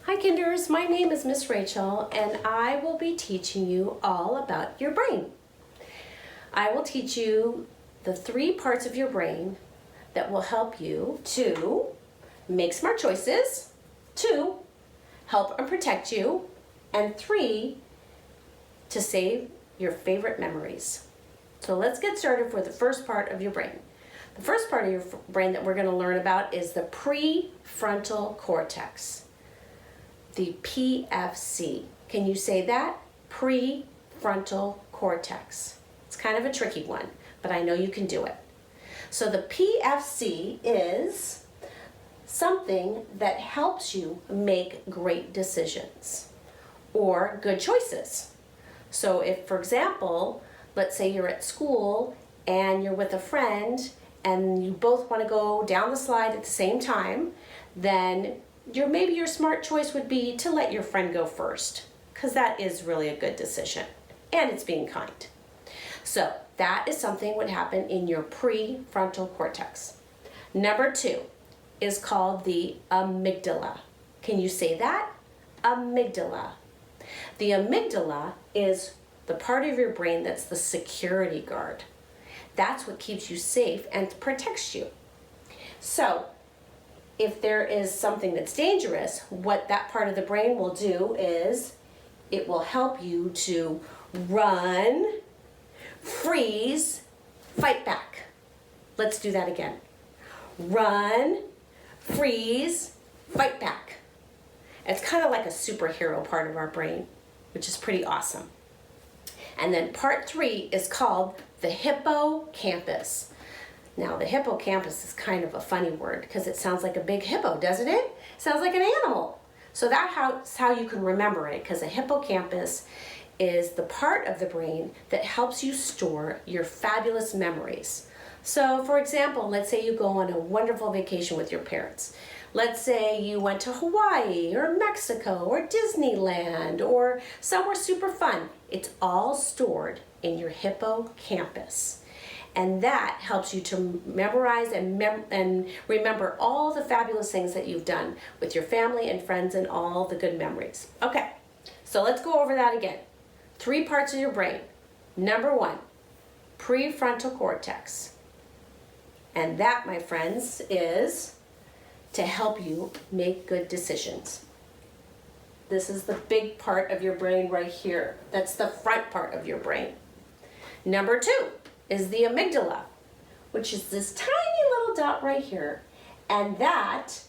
Hi Kinders, my name is Miss Rachel and I will be teaching you all about your brain. I will teach you the 3 parts of your brain that will help you to make smart choices, 2, help and protect you, and 3, to save your favorite memories. So let's get started for the first part of your brain. The first part of your brain that we're going to learn about is the prefrontal cortex. The PFC. Can you say that? Prefrontal cortex. It's kind of a tricky one, but I know you can do it. So the PFC is something that helps you make great decisions or good choices. So if, for example, let's say you're at school and you're with a friend and you both want to go down the slide at the same time, then maybe your smart choice would be to let your friend go first, because that is really a good decision and it's being kind. So that is something would happen in your prefrontal cortex. Number 2 is called the amygdala. Can you say that? Amygdala. The amygdala is the part of your brain that's the security guard. That's what keeps you safe and protects you. So if there is something that's dangerous, what that part of the brain will do is it will help you to run, freeze, fight back. Let's do that again. Run, freeze, fight back. It's kind of like a superhero part of our brain, which is pretty awesome. And then part 3 is called the hippocampus. Now, the hippocampus is kind of a funny word because it sounds like a big hippo, doesn't it? It sounds like an animal. So that's how you can remember it, because the hippocampus is the part of the brain that helps you store your fabulous memories. So, for example, let's say you go on a wonderful vacation with your parents. Let's say you went to Hawaii or Mexico or Disneyland or somewhere super fun. It's all stored in your hippocampus. And that helps you to memorize and remember all the fabulous things that you've done with your family and friends and all the good memories. Okay, so let's go over that again. 3 parts of your brain. Number 1, prefrontal cortex. And that, my friends, is to help you make good decisions. This is the big part of your brain right here. That's the front part of your brain. Number 2 is the amygdala, which is this tiny little dot right here, and that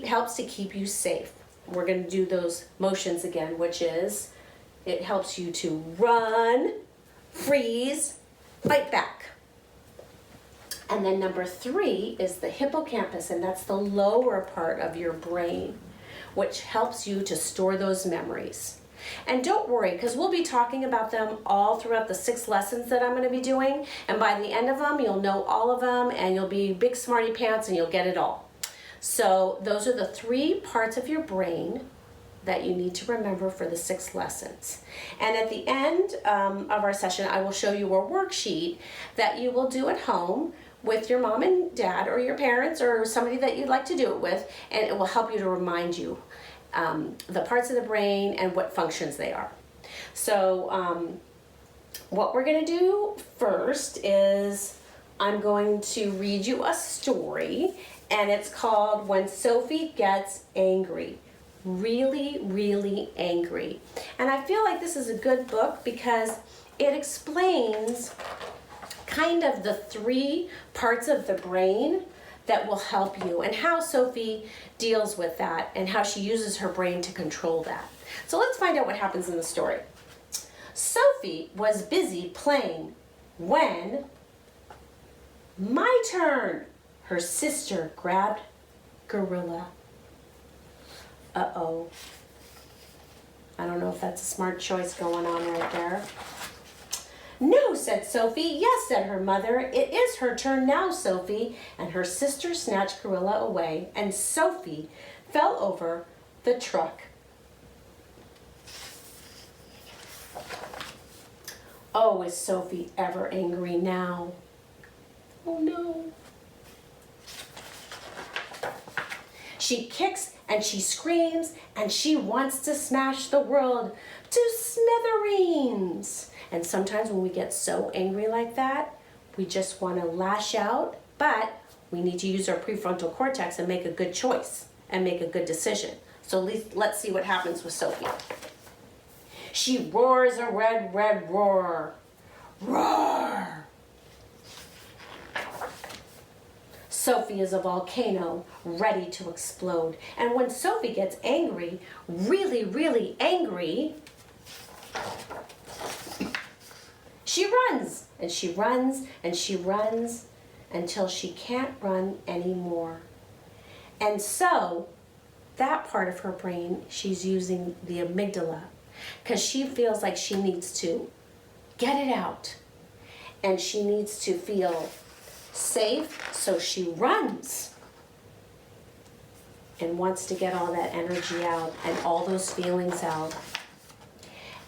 helps to keep you safe. We're going to do those motions again, which is it helps you to run, freeze, fight back. And then number 3 is the hippocampus, and that's the lower part of your brain, which helps you to store those memories. And don't worry, because we'll be talking about them all throughout the 6 lessons that I'm going to be doing. And by the end of them, you'll know all of them, and you'll be big smarty pants, and you'll get it all. So those are the 3 parts of your brain that you need to remember for the 6 lessons. And at the end of our session, I will show you a worksheet that you will do at home with your mom and dad or your parents or somebody that you'd like to do it with, and it will help you to remind you the parts of the brain and what functions they are. So what we're going to do first is I'm going to read you a story, and it's called When Sophie Gets Angry. Really, really angry. And I feel like this is a good book because it explains kind of the 3 parts of the brain that will help you and how Sophie deals with that and how she uses her brain to control that. So let's find out what happens in the story. Sophie was busy playing when, my turn, her sister grabbed Gorilla. Uh-oh. I don't know if that's a smart choice going on right there. No, said Sophie. Yes, said her mother. It is her turn now, Sophie. And her sister snatched Gorilla away, and Sophie fell over the truck. Oh, is Sophie ever angry now? Oh no. She kicks and she screams and she wants to smash the world to smithereens. And sometimes when we get so angry like that, we just want to lash out, but we need to use our prefrontal cortex and make a good choice and make a good decision. So let's see what happens with Sophie. She roars a red, red roar. Roar! Sophie is a volcano ready to explode. And when Sophie gets angry, really, really angry, she runs and she runs and she runs until she can't run anymore. And so that part of her brain, she's using the amygdala because she feels like she needs to get it out and she needs to feel safe, so she runs and wants to get all that energy out and all those feelings out.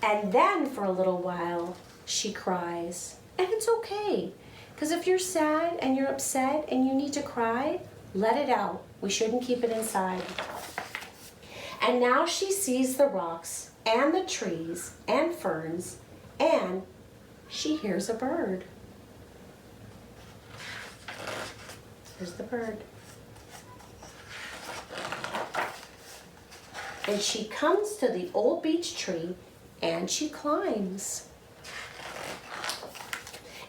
And then for a little while, she cries. And it's okay, because if you're sad and you're upset and you need to cry, let it out. We shouldn't keep it inside. And now she sees the rocks and the trees and ferns, and she hears a bird. Here's the bird. And she comes to the old beech tree and she climbs.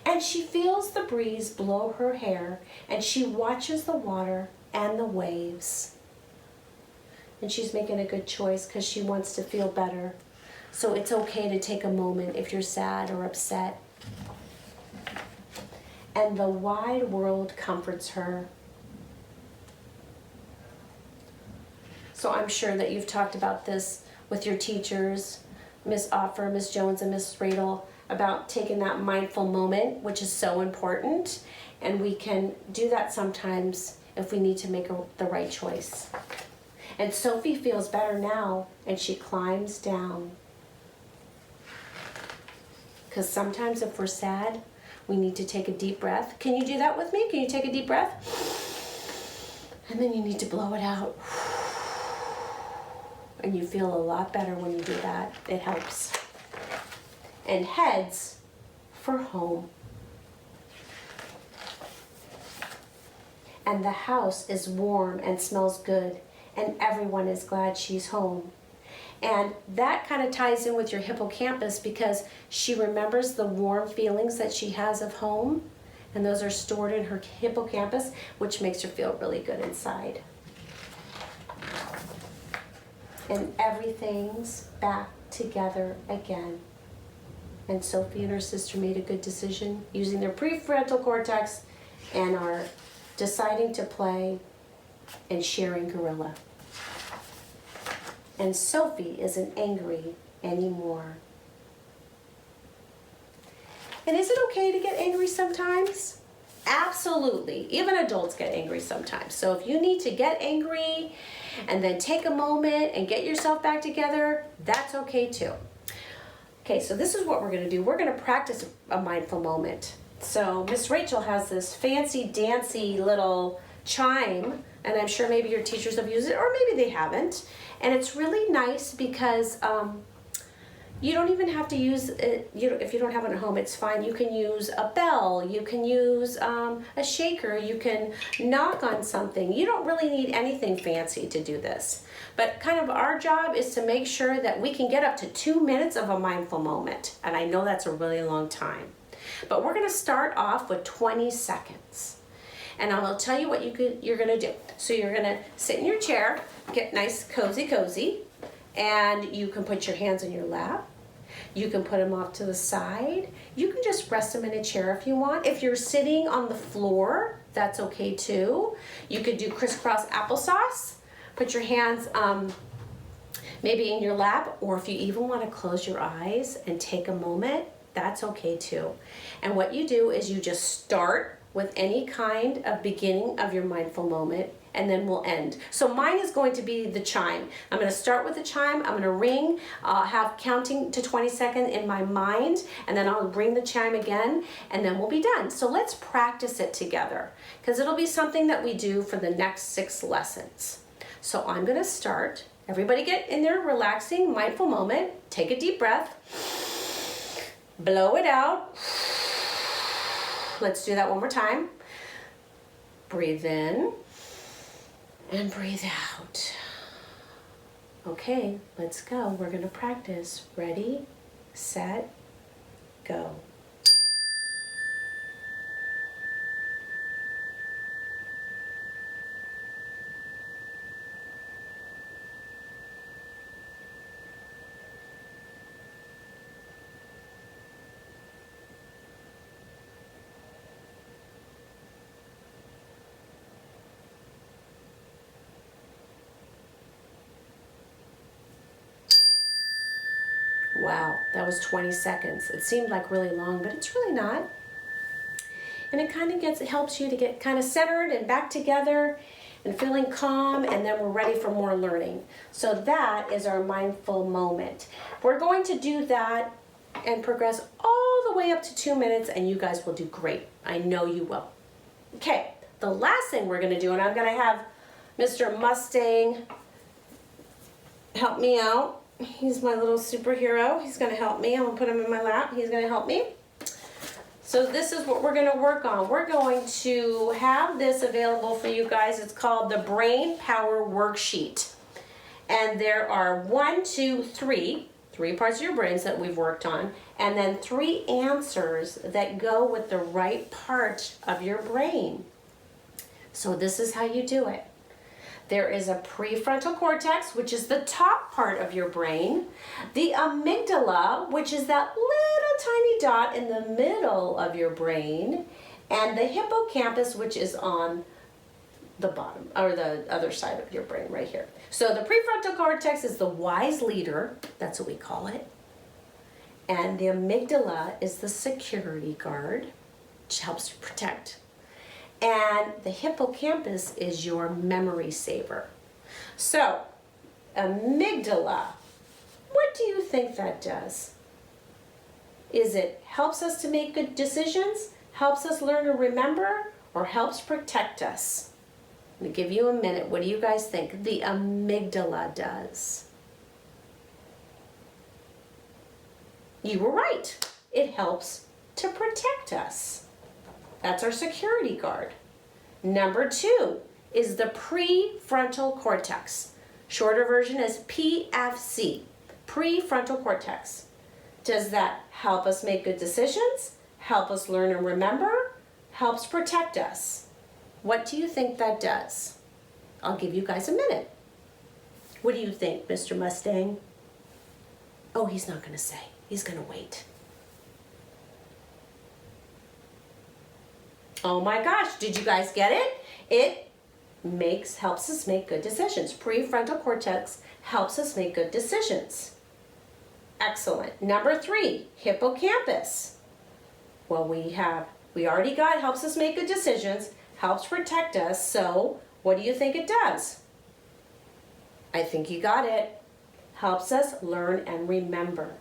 And she feels the breeze blow her hair and she watches the water and the waves. And she's making a good choice because she wants to feel better. So it's okay to take a moment if you're sad or upset. And the wide world comforts her. So I'm sure that you've talked about this with your teachers, Miss Offer, Miss Jones, and Miss Radel, about taking that mindful moment, which is so important. And we can do that sometimes if we need to make the right choice. And Sophie feels better now, and she climbs down. Because sometimes if we're sad, we need to take a deep breath. Can you do that with me? Can you take a deep breath? And then you need to blow it out. And you feel a lot better when you do that. It helps. And heads for home. And the house is warm and smells good, and everyone is glad she's home. And that kind of ties in with your hippocampus because she remembers the warm feelings that she has of home, and those are stored in her hippocampus, which makes her feel really good inside. And everything's back together again. And Sophie and her sister made a good decision using their prefrontal cortex and are deciding to play and sharing gorilla. And Sophie isn't angry anymore. And is it okay to get angry sometimes? Absolutely. Even adults get angry sometimes. So if you need to get angry and then take a moment and get yourself back together, that's okay too. Okay, so this is what we're going to do. We're going to practice a mindful moment. So Miss Rachel has this fancy dancy little chime, and I'm sure maybe your teachers have used it, or maybe they haven't. And it's really nice because you don't even have to use it, if you don't have it at home, it's fine. You can use a bell, you can use a shaker, you can knock on something. You don't really need anything fancy to do this. But kind of our job is to make sure that we can get up to 2 minutes of a mindful moment. And I know that's a really long time. But we're going to start off with 20 seconds. And I'll tell you what you're going to do. So you're going to sit in your chair, get nice, cozy, and you can put your hands in your lap. You can put them off to the side. You can just rest them in a chair if you want. If you're sitting on the floor, that's okay too. You could do crisscross applesauce. Put your hands maybe in your lap, or if you even want to close your eyes and take a moment, that's okay too. And what you do is you just start with any kind of beginning of your mindful moment, and then we'll end. So mine is going to be the chime. I'm going to start with the chime. I'm going to ring, have counting to 20 seconds in my mind, and then I'll ring the chime again, and then we'll be done. So let's practice it together, because it'll be something that we do for the next 6 lessons. So I'm gonna start. Everybody get in their relaxing, mindful moment. Take a deep breath. Blow it out. Let's do that one more time. Breathe in and breathe out. Okay, let's go. We're gonna practice. Ready, set, go. Wow, that was 20 seconds. It seemed like really long, but it's really not. And it kind of helps you to get kind of centered and back together and feeling calm, and then we're ready for more learning. So that is our mindful moment. We're going to do that and progress all the way up to 2 minutes, and you guys will do great. I know you will. Okay, the last thing we're gonna do, and I'm gonna have Mr. Mustang help me out. He's my little superhero. He's gonna help me. I'm gonna put him in my lap. He's gonna help me. So this is what we're gonna work on. We're going to have this available for you guys. It's called the Brain Power Worksheet. And there are 1, 2, 3 parts of your brains that we've worked on, and then 3 answers that go with the right part of your brain. So this is how you do it. There is a prefrontal cortex, which is the top part of your brain, the amygdala, which is that little tiny dot in the middle of your brain, and the hippocampus, which is on the bottom, or the other side of your brain right here. So the prefrontal cortex is the wise leader, that's what we call it, and the amygdala is the security guard, which helps you protect. And the hippocampus is your memory saver. So, amygdala, what do you think that does? Is it helps us to make good decisions, helps us learn and remember, or helps protect us? I'm gonna give you a minute. What do you guys think the amygdala does? You were right. It helps to protect us. That's our security guard. Number 2 is the prefrontal cortex. Shorter version is PFC, prefrontal cortex. Does that help us make good decisions? Help us learn and remember? Helps protect us? What do you think that does? I'll give you guys a minute. What do you think, Mr. Mustang? Oh, he's not gonna say. He's gonna wait. Oh my gosh, did you guys get it? It helps us make good decisions. Prefrontal cortex helps us make good decisions. Excellent. Number 3, hippocampus. Well, we already got helps us make good decisions, helps protect us, so what do you think it does? I think you got it. Helps us learn and remember.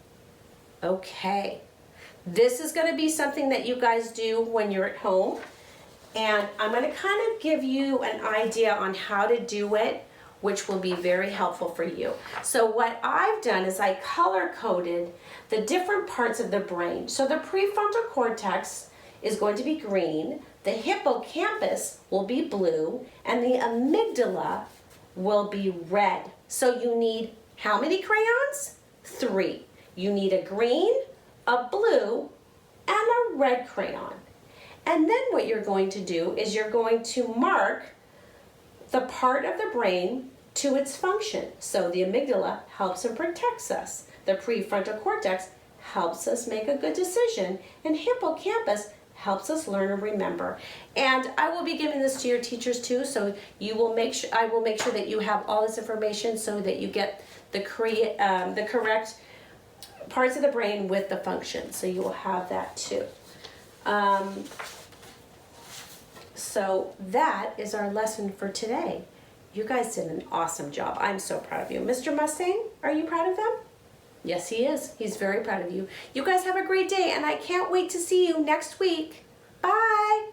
Okay. This is going to be something that you guys do when you're at home. And I'm going to kind of give you an idea on how to do it, which will be very helpful for you. So what I've done is I color-coded the different parts of the brain. So the prefrontal cortex is going to be green, the hippocampus will be blue, and the amygdala will be red. So you need how many crayons? 3. You need a green, a blue, and a red crayon. And then what you're going to do is you're going to mark the part of the brain to its function. So the amygdala helps and protects us. The prefrontal cortex helps us make a good decision. And hippocampus helps us learn and remember. And I will be giving this to your teachers too, so you will I will make sure that you have all this information so that you get the correct parts of the brain with the function. So you will have that too. So that is our lesson for today. You guys did an awesome job. I'm so proud of you. Mr. Mustang, are you proud of them? Yes, he is. He's very proud of you. You guys have a great day, and I can't wait to see you next week. Bye.